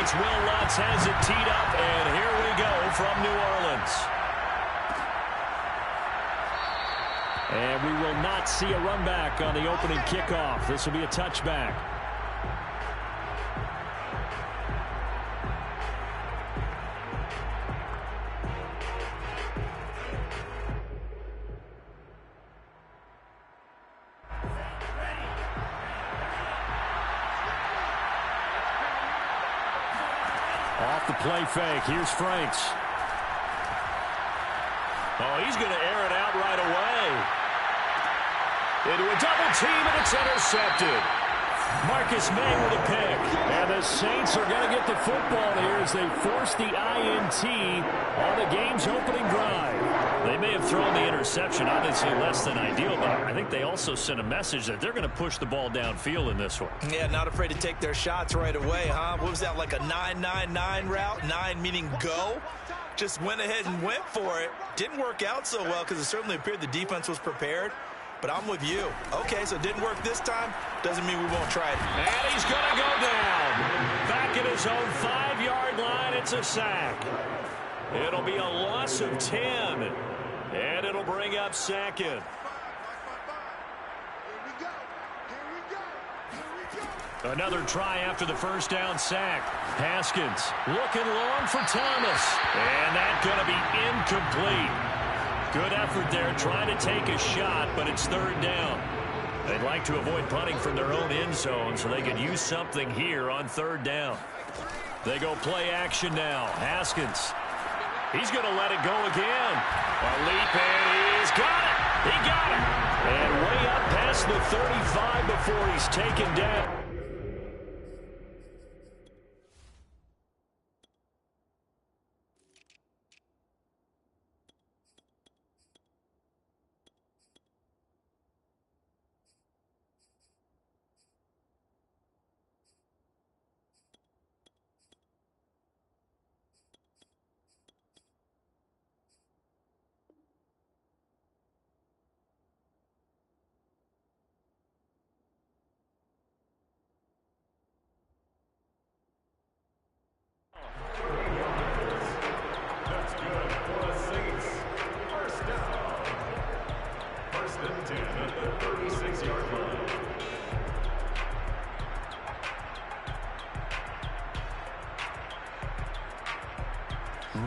as Will Lutz has it teed up, and here we go from New Orleans. And we will not see a run back on the opening kickoff. This will be a touchback. Off the play fake. Here's Franks. Oh, he's going to air it out right away. Into a double team, and it's intercepted. Marcus May with a pick. And the Saints are going to get the football here as they force the INT on the game's opening drive. They may have thrown the interception, obviously less than ideal, but I think they also sent a message that they're going to push the ball downfield in this one. Yeah, not afraid to take their shots right away, huh? What was that, like a 9-9-9 route? 9 meaning go? Just went ahead and went for it. Didn't work out so well because it certainly appeared the defense was prepared. But I'm with you. Okay, so it didn't work this time. Doesn't mean we won't try it. And he's going to go down. Back at his own 5-yard line. It's a sack. It'll be a loss of 10. And it'll bring up second. Another try after the first down sack. Haskins looking long for Thomas. And that's going to be incomplete. Good effort there, trying to take a shot, but it's third down. They'd like to avoid punting from their own end zone so they could use something here on third down. They go play action now. Haskins. He's going to let it go again. A leap, and he's got it. He got it. And way up past the 35 before he's taken down.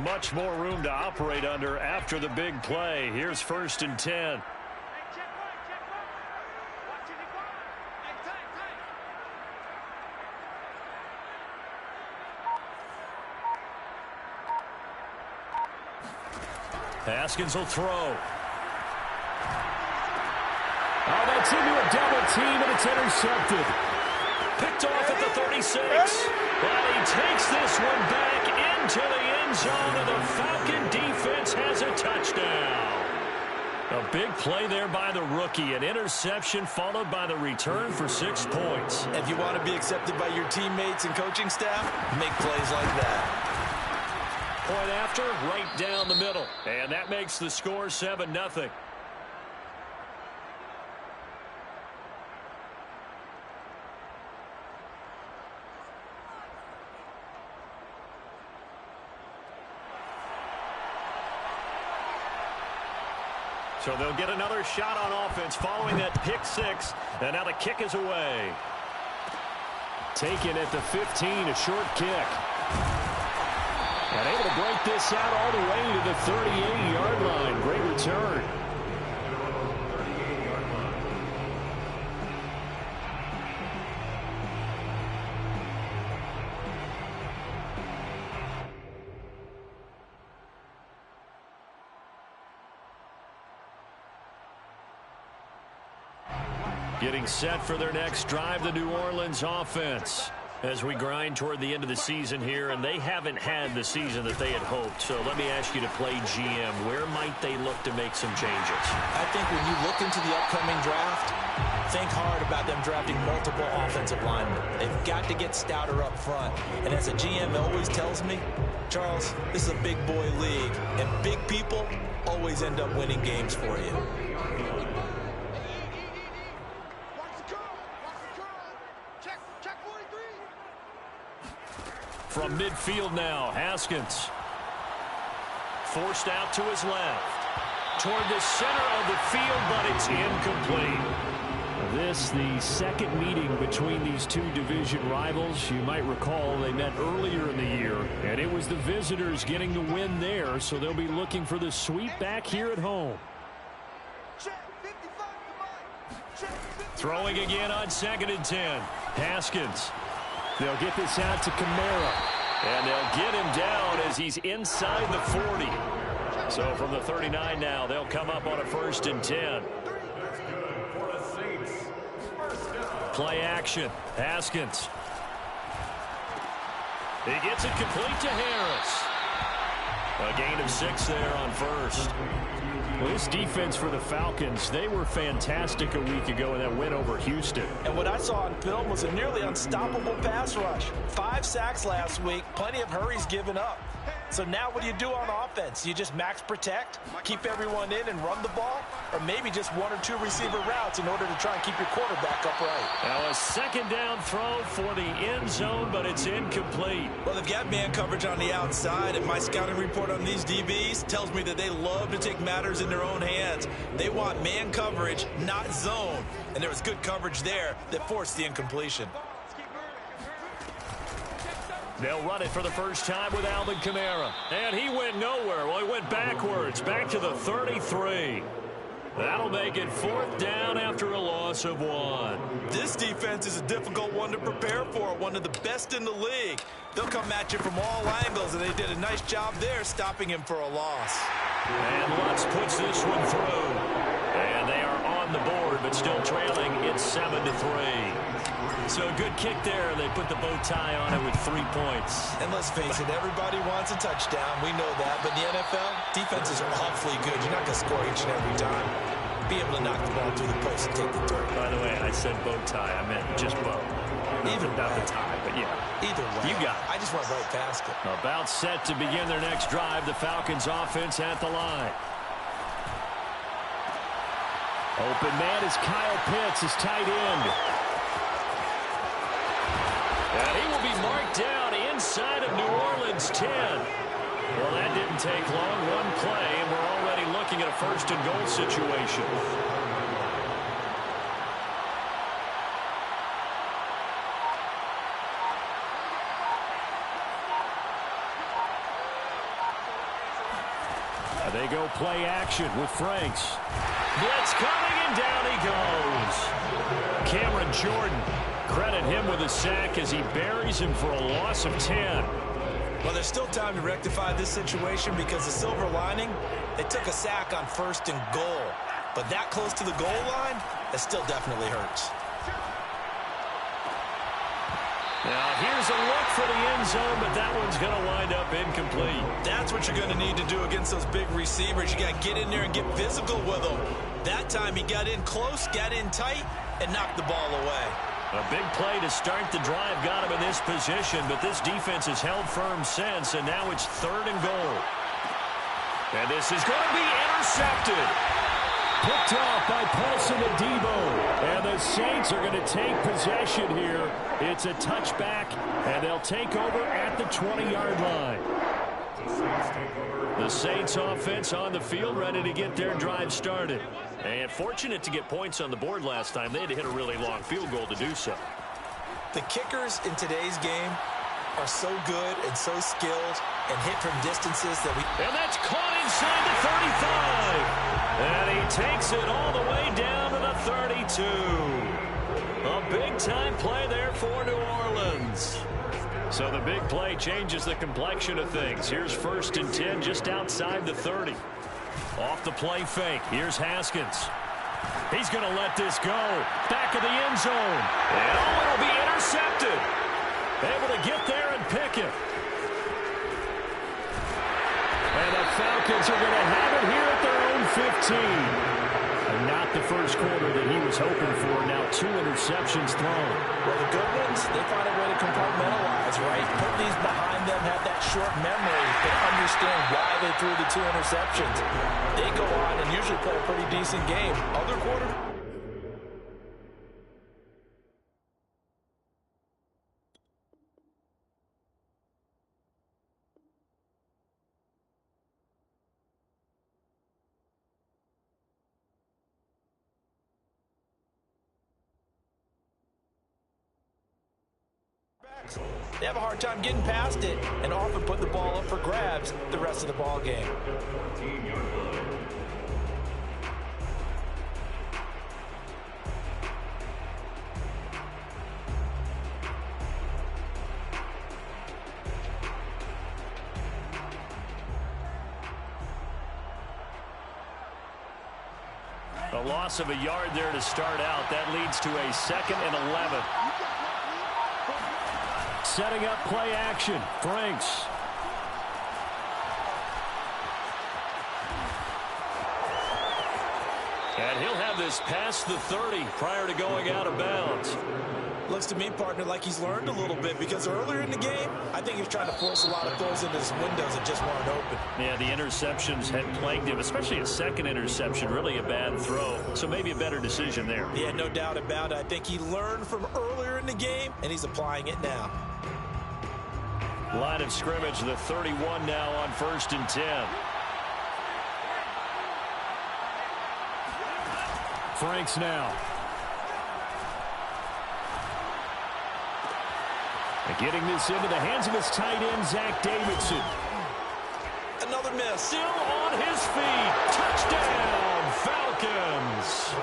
Much more room to operate under after the big play. Here's 1st and 10. Haskins will throw. Oh, that's into a double team, and it's intercepted. Picked off at the 36. And he takes this one back into the end zone, and the Falcon defense has a touchdown. A big play there by the rookie. An interception followed by the return for 6 points. If you want to be accepted by your teammates and coaching staff, make plays like that. Point after, right down the middle. And that makes the score 7-0. So they'll get another shot on offense following that pick 6. And now the kick is away. Taken at the 15, a short kick. And able to break this out all the way to the 38-yard line. Great return. Getting set for their next drive, the New Orleans offense. As we grind toward the end of the season here, and they haven't had the season that they had hoped. So let me ask you to play GM. Where might they look to make some changes? I think when you look into the upcoming draft, think hard about them drafting multiple offensive linemen. They've got to get stouter up front. And as a GM always tells me, Charles, this is a big boy league, and big people always end up winning games for you. From midfield now, Haskins. Forced out to his left. Toward the center of the field, but it's incomplete. This, the second meeting between these two division rivals. You might recall they met earlier in the year, and it was the visitors getting the win there, so they'll be looking for the sweep back here at home. Throwing again on 2nd and 10. Haskins. They'll get this out to Kamara. And they'll get him down as he's inside the 40. So from the 39 now, they'll come up on a 1st and 10. Play action. Haskins. He gets it complete to Harris. A gain of 6 there on 1st. Well, this defense for the Falcons, they were fantastic a week ago in that win over Houston. And what I saw on film was a nearly unstoppable pass rush. 5 sacks last week, plenty of hurries given up. So now what do you do on offense? You just max protect, keep everyone in and run the ball, or maybe just 1 or 2 receiver routes in order to try and keep your quarterback upright. Now a 2nd down throw for the end zone, but it's incomplete. Well, they've got man coverage on the outside, and my scouting report on these DBs tells me that they love to take matters in their own hands. They want man coverage, not zone. And there was good coverage there that forced the incompletion. They'll run it for the first time with Alvin Kamara. And he went nowhere. Well, he went backwards, back to the 33. That'll make it 4th down after a loss of 1. This defense is a difficult one to prepare for, one of the best in the league. They'll come at you from all angles, and they did a nice job there stopping him for a loss. And Lutz puts this one through. And they are on the board, but still trailing. It's 7-3. So a good kick there. They put the bow tie on it with 3 points. And let's face it, everybody wants a touchdown. We know that. But in the NFL, defense is awfully good. You're not going to score each and every time. Be able to knock the ball through the post and take the dirt. By the way, I said bow tie. I meant just bow. Either not the tie, but yeah. Either way. You got it. I just went right past it. About set to begin their next drive. The Falcons offense at the line. Open man is Kyle Pitts, his tight end. And he will be marked down inside of New Orleans 10. Well, that didn't take long. One play, and we're already looking at a 1st and goal situation. They go play action with Franks. Blitz coming, and down he goes. Cameron Jordan. Credit him with a sack as he buries him for a loss of 10. Well, there's still time to rectify this situation because the silver lining, they took a sack on 1st and goal. But that close to the goal line, that still definitely hurts. Now, here's a look for the end zone, but that one's going to wind up incomplete. That's what you're going to need to do against those big receivers. You got to get in there and get physical with them. That time he got in close, got in tight, and knocked the ball away. A big play to start the drive got him in this position, but this defense has held firm since, and now it's 3rd and goal. And this is going to be intercepted. Picked off by Paulson Adebo. And the Saints are going to take possession here. It's a touchback, and they'll take over at the 20-yard line. The Saints offense on the field, ready to get their drive started. And fortunate to get points on the board last time. They had to hit a really long field goal to do so. The kickers in today's game are so good and so skilled and hit from distances that we... And that's caught inside the 35. And he takes it all the way down to the 32. A big-time play there for New Orleans. So the big play changes the complexion of things. Here's 1st and 10 just outside the 30. Off the play fake. Here's Haskins. He's going to let this go. Back of the end zone. And it'll be intercepted. Able to get there and pick it. And the Falcons are going to have it here at their own 15. And not the first quarter that he was hoping for. Now 2 interceptions thrown. Well, the good ones, they find a way to compartmentalize, right? Put these behind them, have that short memory, but understand why they threw the 2 interceptions. They go on and usually play a pretty decent game. Other quarter... offense. They have a hard time getting past it and often put the ball up for grabs the rest of the ball game. A loss of a yard there to start out. That leads to a 2nd and 11. Setting up play action. Franks. And he'll have this past the 30 prior to going out of bounds. Looks to me, partner, like he's learned a little bit, because earlier in the game, I think he was trying to force a lot of throws into his windows that just weren't open. Yeah, the interceptions had plagued him, especially a second interception, really a bad throw. So maybe a better decision there. Yeah, no doubt about it. I think he learned from earlier in the game, and he's applying it now. Line of scrimmage, the 31 now on 1st and 10. Franks now. Getting this into the hands of his tight end, Zach Davidson. Another miss. Still on his feet. Touchdown, Falcons.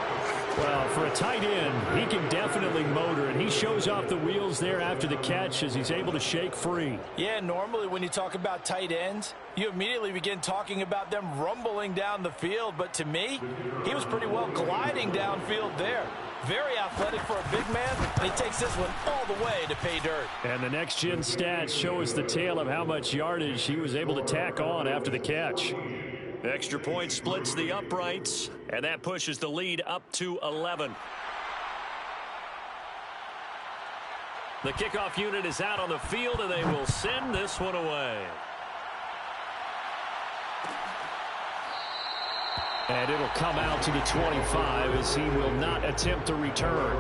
Well, for a tight end, he can definitely motor, and he shows off the wheels there after the catch as he's able to shake free. Yeah, normally when you talk about tight ends, you immediately begin talking about them rumbling down the field. But to me, he was pretty well gliding downfield there. Very athletic for a big man, and he takes this one all the way to pay dirt. And the next-gen stats show us the tale of how much yardage he was able to tack on after the catch. Extra point splits the uprights, and that pushes the lead up to 11. The kickoff unit is out on the field, and they will send this one away. And it'll come out to the 25 as he will not attempt to return.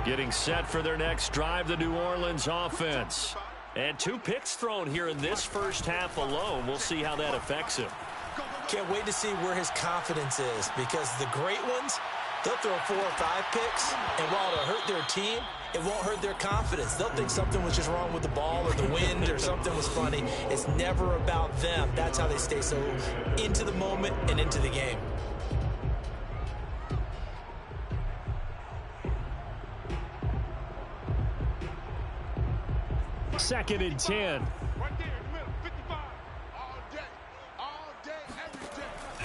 Getting set for their next drive, the New Orleans offense. And 2 picks thrown here in this first half alone. We'll see how that affects him. Can't wait to see where his confidence is, because the great ones, they'll throw 4 or 5 picks, and while it'll hurt their team, it won't hurt their confidence. They'll think something was just wrong with the ball or the wind or something was funny. It's never about them. That's how they stay so into the moment and into the game. Second and 10.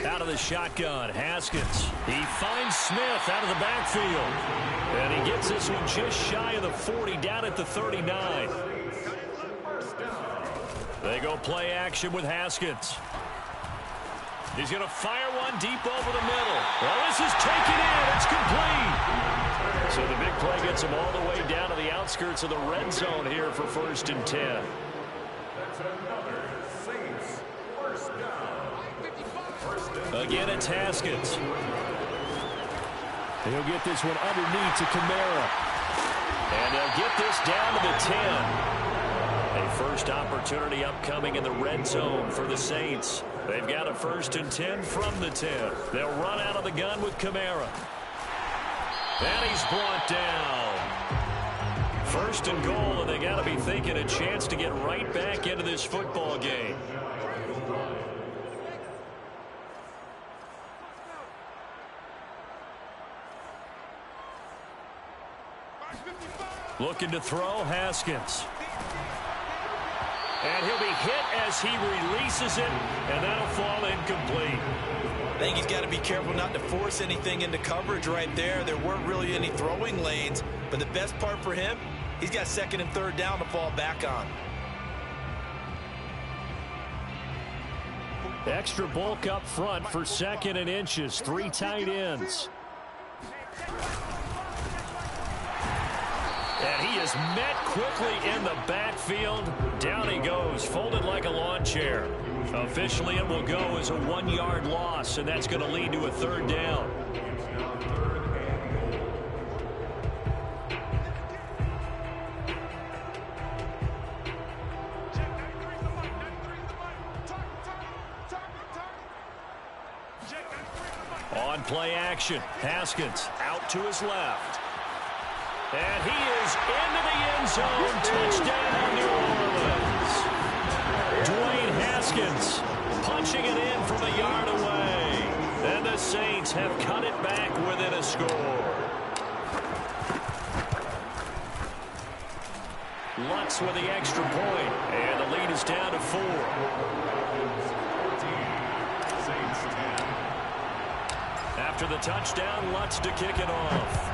Out of the shotgun, Haskins. He finds Smith out of the backfield. And he gets this one just shy of the 40, down at the 39. They go play action with Haskins. He's going to fire one deep over the middle. Well, this is taken in. It's complete. So the big play gets him all the way down to the outskirts of the red zone here for 1st and 10. Again, it's Haskins. He'll get this one underneath to Kamara. And they'll get this down to the 10. A first opportunity upcoming in the red zone for the Saints. They've got a 1st and 10 from the 10. They'll run out of the gun with Kamara. And he's brought down. 1st and goal, and they got to be thinking a chance to get right back into this football game. Looking to throw, Haskins. And he'll be hit as he releases it, and that'll fall incomplete. I think he's got to be careful not to force anything into coverage right there. There weren't really any throwing lanes, but the best part for him, he's got 2nd and 3rd down to fall back on. Extra bulk up front for 2nd and inches. 3 tight ends. And he is met quickly in the backfield. Down he goes, folded like a lawn chair. Officially, it will go as a 1-yard loss, and that's going to lead to a 3rd down. On play action, Haskins out to his left. And he is into the end zone. Touchdown, New Orleans. Dwayne Haskins punching it in from a yard away. And the Saints have cut it back within a score. Lutz with the extra point. And the lead is down to 4. After the touchdown, Lutz to kick it off.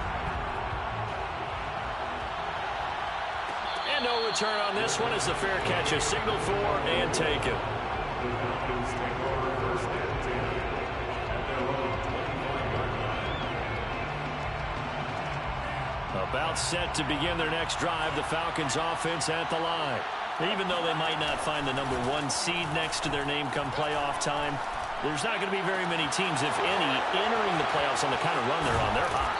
And no return on this one as the fair catch is signaled for and taken. About set to begin their next drive, the Falcons offense at the line. Even though they might not find the #1 seed next to their name come playoff time, there's not going to be very many teams, if any, entering the playoffs on the kind of run they're on. They're hot.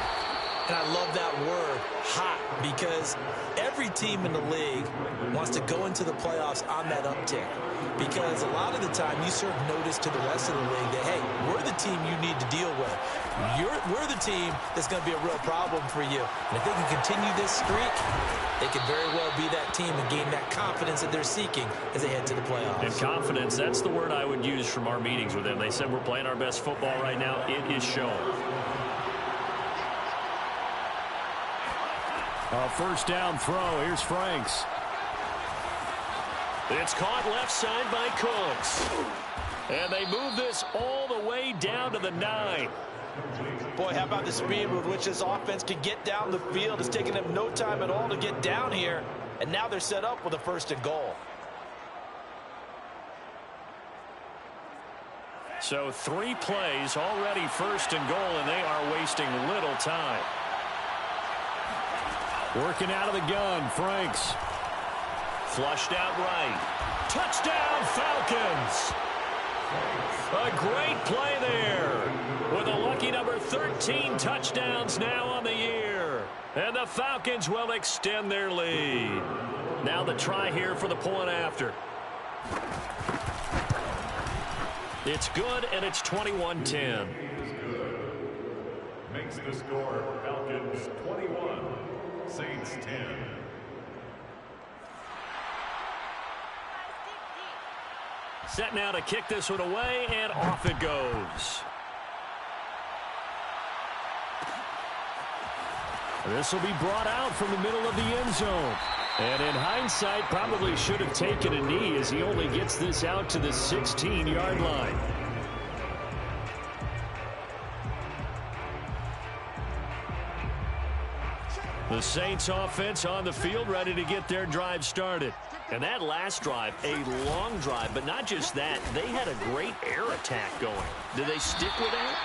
And I love that word, hot, because every team in the league wants to go into the playoffs on that uptick. Because a lot of the time you serve notice to the rest of the league that, hey, we're the team you need to deal with. We're the team that's going to be a real problem for you. And if they can continue this streak, they could very well be that team and gain that confidence that they're seeking as they head to the playoffs. And confidence, that's the word I would use from our meetings with them. They said we're playing our best football right now. It is showing. A first down throw. Here's Franks. It's caught left side by Cooks. And they move this all the way down to the 9. Boy, how about the speed with which this offense can get down the field? It's taken them no time at all to get down here. And now they're set up with a 1st and goal. So 3 plays already 1st and goal, and they are wasting little time. Working out of the gun, Franks. Flushed out right. Touchdown, Falcons. A great play there. With a lucky number 13 touchdowns now on the year. And the Falcons will extend their lead. Now the try here for the point after. It's good, and it's 21-10. Makes the score Falcons 21, Saints 10. Set now to kick this one away, and off it goes. This will be brought out from the middle of the end zone. And in hindsight, probably should have taken a knee as he only gets this out to the 16-yard line. The Saints offense on the field ready to get their drive started. And that last drive, a long drive, but not just that, they had a great air attack going. Did they stick with that?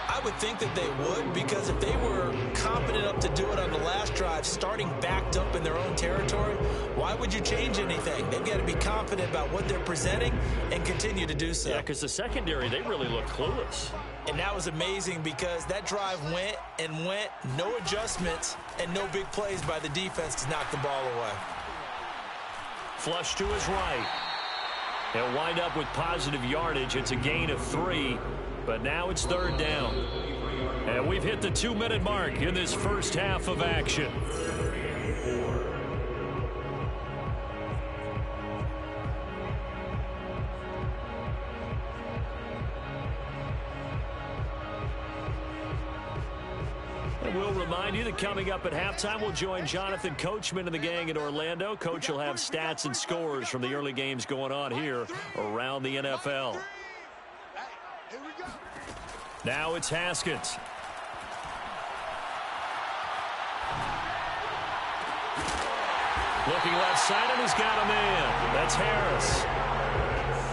I would think that they would, because if they were confident enough to do it on the last drive, starting backed up in their own territory, why would you change anything? They've got to be confident about what they're presenting and continue to do so. Yeah, because the secondary, they really look clueless. And that was amazing because that drive went and went, no adjustments, and no big plays by the defense to knock the ball away. Flush to his right. He'll wind up with positive yardage. It's a gain of 3. But now it's 3rd down. And we've hit the 2-minute mark in this first half of action. And we'll remind you that coming up at halftime, we'll join Jonathan Coachman and the gang in Orlando. Coach will have stats and scores from the early games going on here around the NFL. Now it's Haskins. Looking left side, and he's got a man. That's Harris.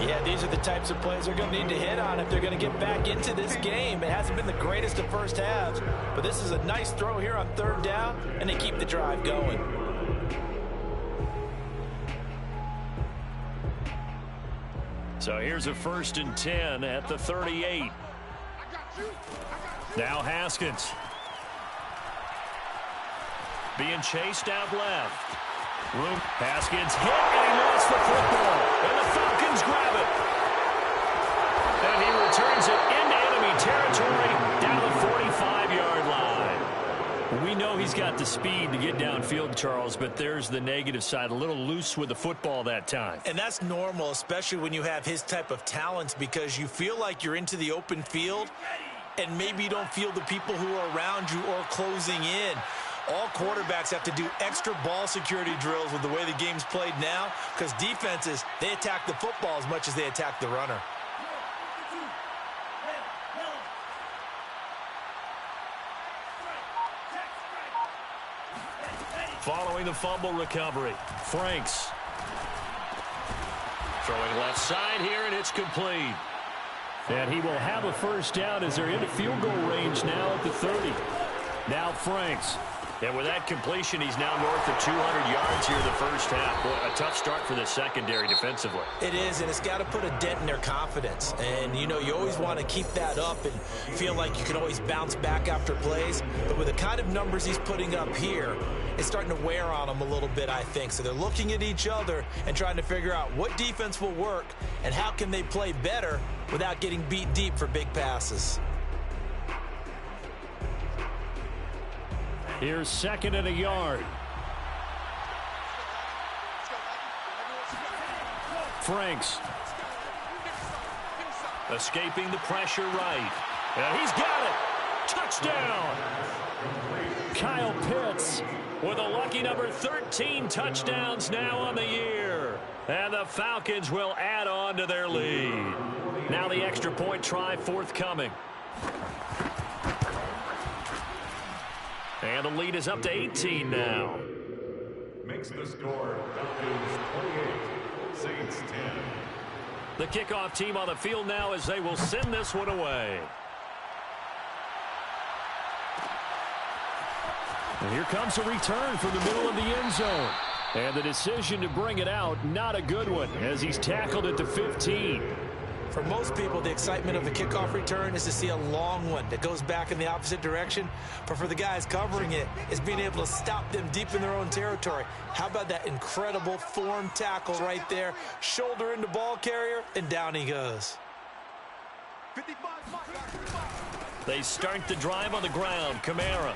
Yeah, these are the types of plays they're going to need to hit on if they're going to get back into this game. It hasn't been the greatest of first halves, but this is a nice throw here on 3rd down, and they keep the drive going. So here's a 1st and 10 at the 38. Now Haskins. Being chased out left. Haskins hit, and he lost the football. And the Falcons grab it. And he returns it into enemy territory. got the speed to get downfield, Charles, but there's the negative side. A little loose with the football that time. And that's normal, especially when you have his type of talents, because you feel like you're into the open field and maybe you don't feel the people who are around you or closing in. All quarterbacks have to do extra ball security drills with the way the game's played now, because defenses, they attack the football as much as they attack the runner. Following the fumble recovery, Franks. Throwing left side here, and it's complete. And he will have a first down as they're into field goal range now at the 30. Now Franks. And with that completion, he's now north of 200 yards here in the first half. Boy, a tough start for the secondary defensively. It is, and it's got to put a dent in their confidence. And, you know, you always want to keep that up and feel like you can always bounce back after plays. But with the kind of numbers he's putting up here, it's starting to wear on them a little bit, I think. So they're looking at each other and trying to figure out what defense will work and how can they play better without getting beat deep for big passes. Here's second and a yard. Franks. Escaping the pressure right. And he's got it. Touchdown. Kyle Pitts with a lucky number 13 touchdowns now on the year. And the Falcons will add on to their lead. Now the extra point try forthcoming. And the lead is up to 18 now. Makes the score Falcons 28, Saints 10. The kickoff team on the field now as they will send this one away. And here comes a return from the middle of the end zone. And the decision to bring it out, not a good one, as he's tackled at the 15. For most people, the excitement of a kickoff return is to see a long one that goes back in the opposite direction. But for the guys covering it, it's being able to stop them deep in their own territory. How about that incredible form tackle right there? Shoulder into ball carrier, and down he goes. They start the drive on the ground. Kamara.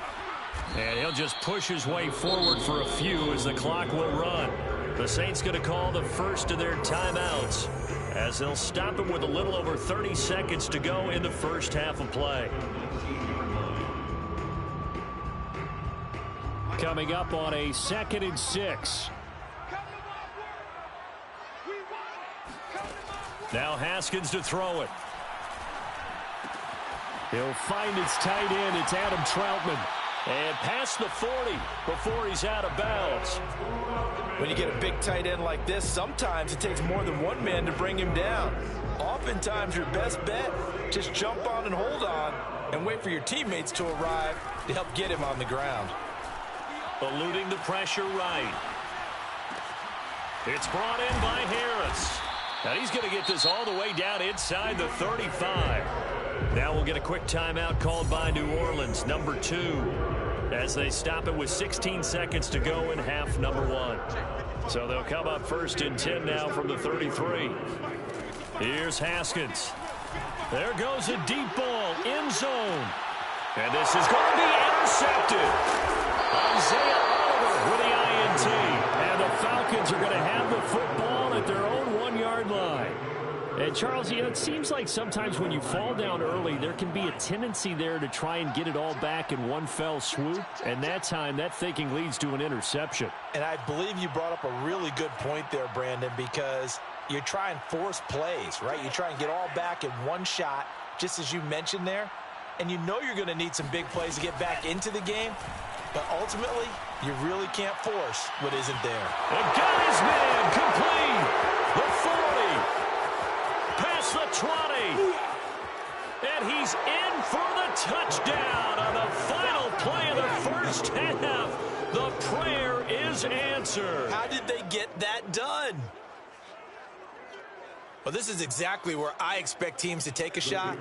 And he'll just push his way forward for a few as the clock will run. The Saints going to call the first of their timeouts as they'll stop him with a little over 30 seconds to go in the first half of play. Coming up on a 2nd and 6. Now Haskins to throw it. He'll find his tight end. It's Adam Troutman. And past the 40 before he's out of bounds. When you get a big tight end like this, sometimes it takes more than one man to bring him down. Oftentimes, your best bet, just jump on and hold on and wait for your teammates to arrive to help get him on the ground. Eluding the pressure right. It's brought in by Harris. And he's going to get this all the way down inside the 35. Now we'll get a quick timeout called by New Orleans, number 2, as they stop it with 16 seconds to go in half number 1. So they'll come up 1st and 10 now from the 33. Here's Haskins. There goes a deep ball, end zone. And this is going to be intercepted. Isaiah Oliver with the INT. And the Falcons are going to have the football at their own 1-yard line. And Charles, you know, it seems like sometimes when you fall down early, there can be a tendency there to try and get it all back in one fell swoop. And that time, that thinking leads to an interception. And I believe you brought up a really good point there, Brandon, because you try and force plays, right? You try and get all back in one shot, just as you mentioned there. And you know you're going to need some big plays to get back into the game. But ultimately, you really can't force what isn't there. And got his man complete. The 40. Past the 20. And he's in for the touchdown on the final play of the first half. The prayer is answered. How did they get that done? Well, this is exactly where I expect teams to take a shot.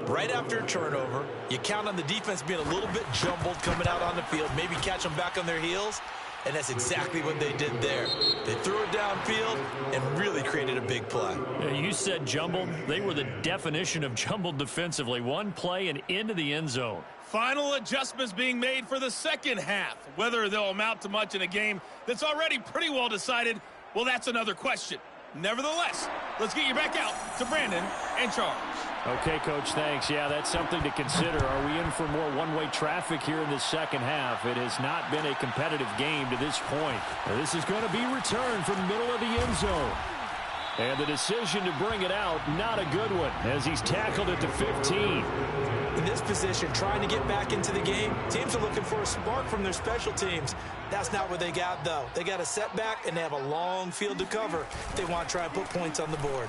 Right after a turnover, you count on the defense being a little bit jumbled coming out on the field, maybe catch them back on their heels. and that's exactly what they did there. They threw it downfield and really created a big play. Yeah, you said jumbled. They were the definition of jumbled defensively. One play and into the end zone. Final adjustments being made for the second half. Whether they'll amount to much in a game that's already pretty well decided, well, that's another question. Nevertheless, let's get you back out to Brandon and Charles. Okay, Coach, thanks. Yeah, that's something to consider. Are we in for more one-way traffic here in the second half? It has not been a competitive game to this point. Now, this is going to be returned from the middle of the end zone. And the decision to bring it out, not a good one, as he's tackled at the 15. In this position, trying to get back into the game, teams are looking for a spark from their special teams. That's not what they got, though. They got a setback, and they have a long field to cover if they want to try and put points on the board.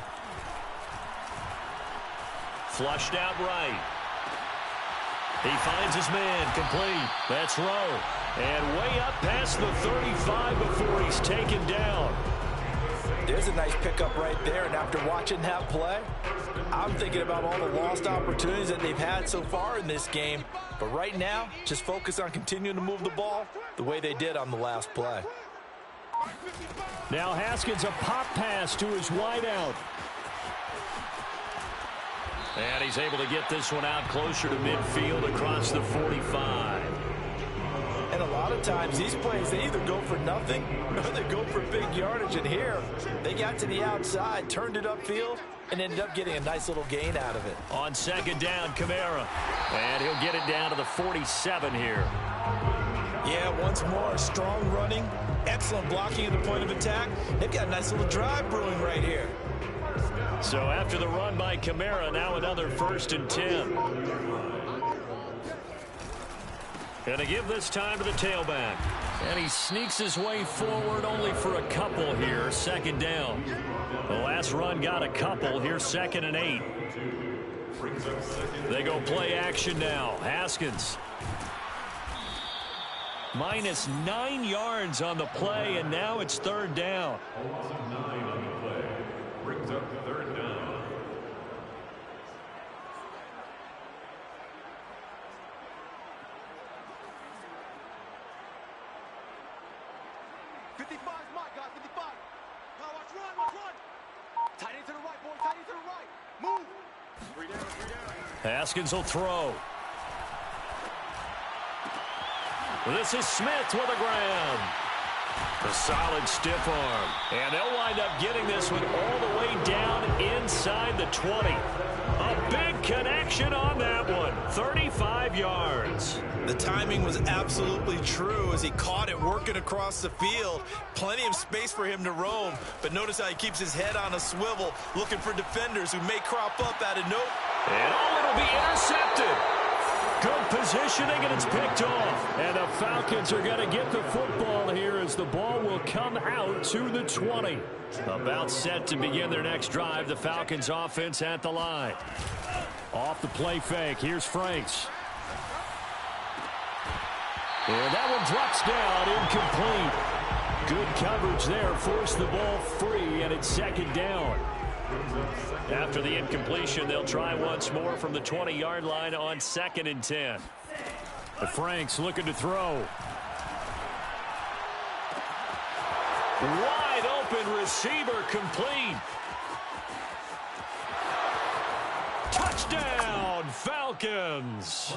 Flushed out right. He finds his man, complete. That's Rowe. And way up past the 35 before he's taken down. There's a nice pickup right there, and after watching that play, I'm thinking about all the lost opportunities that they've had so far in this game. But right now, just focus on continuing to move the ball the way they did on the last play. Now Haskins, a pop pass to his wideout. And he's able to get this one out closer to midfield across the 45. And a lot of times, these plays, they either go for nothing or they go for big yardage. And here, they got to the outside, turned it upfield, and ended up getting a nice little gain out of it. On second down, Kamara. And he'll get it down to the 47 here. Yeah, once more, strong running, excellent blocking at the point of attack. They've got a nice little drive brewing right here. So after the run by Kamara, now another 1st and 10. Going to give this time to the tailback. And he sneaks his way forward only for a couple here. Second down. The last run got a couple. Here's 2nd and 8. They go play action now. Haskins. Minus 9 yards on the play, and now it's 3rd down. Brings up 3rd down. Haskins will throw. This is Smith with a grab. A solid stiff arm. And they'll wind up getting this one all the way down inside the 20. A big connection on that one. 35 yards. The timing was absolutely true as he caught it working across the field. Plenty of space for him to roam. But notice how he keeps his head on a swivel, looking for defenders who may crop up out of nowhere. And it'll be intercepted. Good positioning, and it's picked off. And the Falcons are going to get the football here as the ball will come out to the 20. About set to begin their next drive. The Falcons offense at the line. Off the play fake. Here's Franks. And that one drops down, incomplete. Good coverage there. Forced the ball free, and it's 2nd down. After the incompletion, they'll try once more from the 20-yard line on 2nd and 10. The Franks looking to throw. Wide open receiver, complete. Touchdown, Falcons.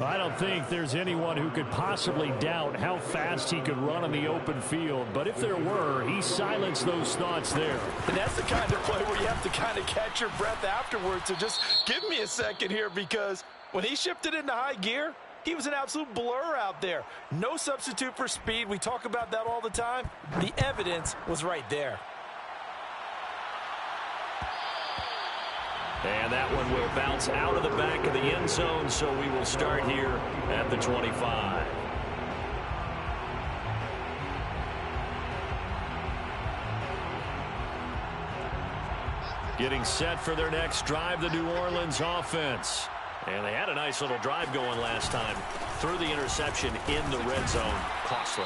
I don't think there's anyone who could possibly doubt how fast he could run on the open field. But if there were, he silenced those thoughts there. And that's the kind of play where you have to kind of catch your breath afterwards. So just give me a second here, because when he shifted into high gear, he was an absolute blur out there. No substitute for speed. We talk about that all the time. The evidence was right there. And that one will bounce out of the back of the end zone, so we will start here at the 25. Getting set for their next drive, the New Orleans offense. And they had a nice little drive going last time. Threw the interception in the red zone. Costly.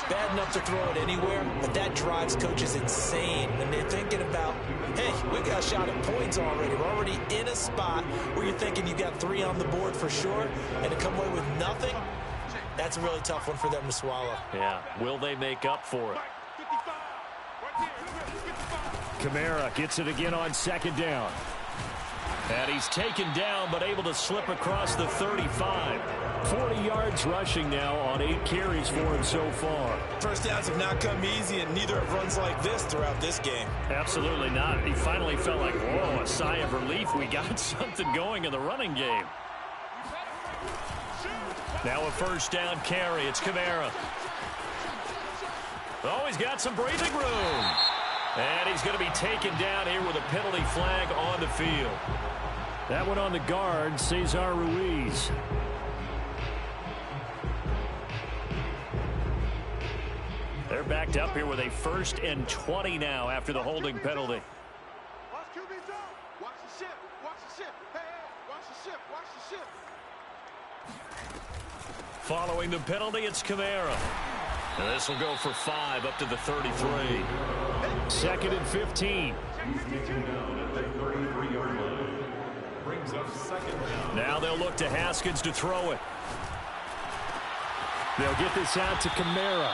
Bad enough to throw it anywhere, but that drives coaches insane when they're thinking about, hey, we got a shot at points already. We're already in a spot where you're thinking you got 3 on the board for sure, and to come away with nothing, That's a really tough one for them to swallow. Yeah, will they make up for it? Kamara gets it again on second down. And he's taken down, but able to slip across the 35. 40 yards rushing now on 8 carries for him so far. First downs have not come easy, and neither have runs like this throughout this game. Absolutely not. He finally felt like, whoa, a sigh of relief. We got something going in the running game. Now a first down carry. It's Kamara. Oh, he's got some breathing room. And he's going to be taken down here with a penalty flag on the field. That one on the guard, Cesar Ruiz. They're backed up here with a 1st and 20 now after the holding penalty. Watch QB zone. Watch the ship. Watch the ship. Hey, watch the ship. Watch the ship. Following the penalty, it's Kamara. And this will go for 5 up to the 33. 2nd and 15. Now they'll look to Haskins to throw it. They'll get this out to Kamara.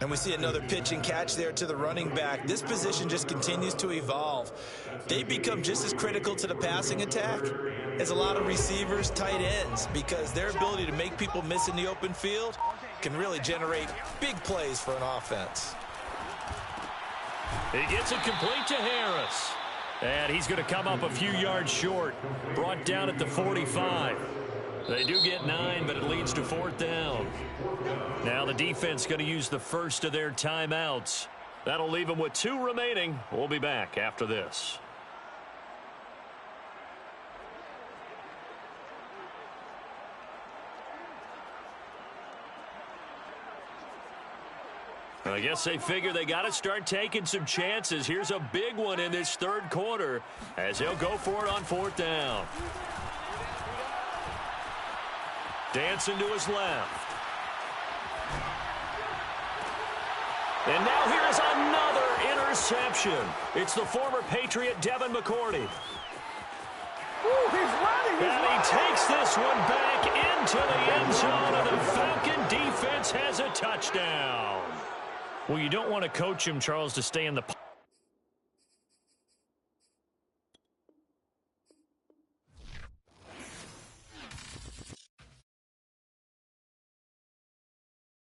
And we see another pitch and catch there to the running back. This position just continues to evolve. They become just as critical to the passing attack as a lot of receivers, tight ends, because their ability to make people miss in the open field can really generate big plays for an offense. He gets it complete to Harris. And he's going to come up a few yards short. Brought down at the 45. They do get 9, but it leads to 4th down. Now the defense going to use the first of their timeouts. That'll leave them with 2 remaining. We'll be back after this. I guess they figure they got to start taking some chances. Here's a big one in this 3rd quarter as they'll go for it on 4th down. Dancing to his left. And now here's another interception. It's the former Patriot Devin McCourty. He's running. And he takes this one back into the end zone, and the Falcon defense has a touchdown. Well, you don't want to coach him, Charles, to stay in the